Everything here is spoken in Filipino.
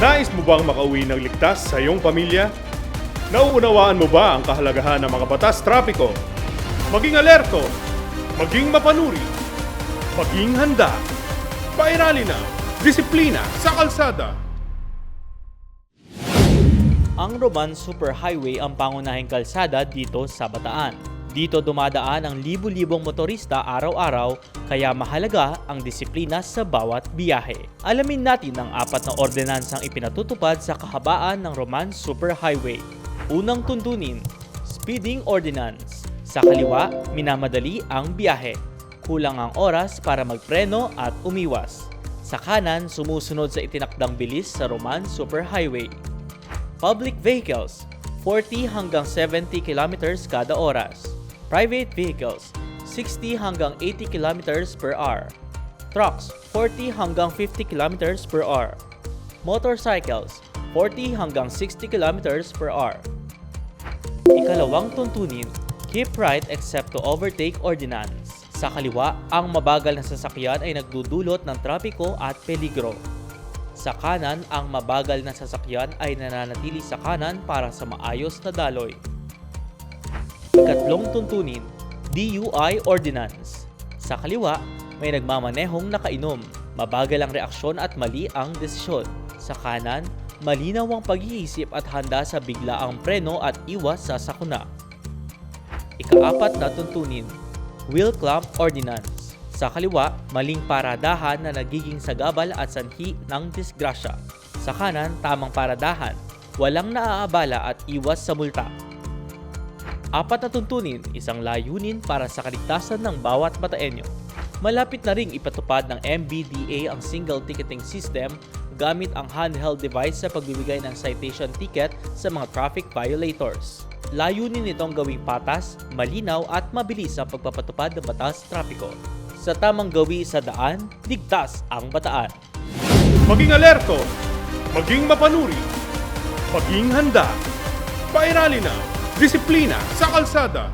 Nais mo bang makauwi ng ligtas sa iyong pamilya? Nauunawaan mo ba ang kahalagahan ng mga batas trapiko? Maging alerto, maging mapanuri, maging handa. Pairali na, disiplina sa kalsada. Ang Roman Superhighway ang pangunahing kalsada dito sa Bataan. Dito dumadaan ang libu-libong motorista araw-araw, kaya mahalaga ang disiplina sa bawat biyahe. Alamin natin ang 4 na ordinansang ipinatutupad sa kahabaan ng Roman Superhighway. Unang tuntunin, Speeding Ordinance. Sa kaliwa, minamadali ang biyahe. Kulang ang oras para magpreno at umiwas. Sa kanan, sumusunod sa itinakdang bilis sa Roman Superhighway. Public Vehicles, 40 hanggang 70 km kada oras. Private Vehicles, 60 hanggang 80 km per hour. Trucks, 40 hanggang 50 km per hour. Motorcycles, 40 hanggang 60 km per hour. Ikalawang tuntunin, Keep Right Except to Overtake Ordinance. Sa kaliwa, ang mabagal na sasakyan ay nagdudulot ng trapiko at peligro. Sa kanan, ang mabagal na sasakyan ay nananatili sa kanan para sa maayos na daloy. Ikatlong tuntunin, DUI Ordinance. Sa kaliwa, may nagmamanehong nakainom, mabagal ang reaksyon at mali ang desisyon. Sa kanan, malinaw ang pag-iisip at handa sa biglaang preno at iwas sa sakuna. Ika-4 na tuntunin, Wheel Clamp Ordinance. Sa kaliwa, maling paradahan na nagiging sagabal at sanhi ng disgrasya. Sa kanan, tamang paradahan, walang naaabala at iwas sa multa. 4 na tuntunin, isang layunin para sa kaligtasan ng bawat Bataenyo. Malapit na ring ipatupad ng MBDA ang single ticketing system gamit ang handheld device sa pagbibigay ng citation ticket sa mga traffic violators. Layunin nitong gawing patas, malinaw at mabilis ang pagpapatupad ng batas trapiko. Sa tamang gawi sa daan, ligtas ang Bataan. Maging alerto, maging mapanuri, maging handa. Pairali na, disiplina sa kalsada.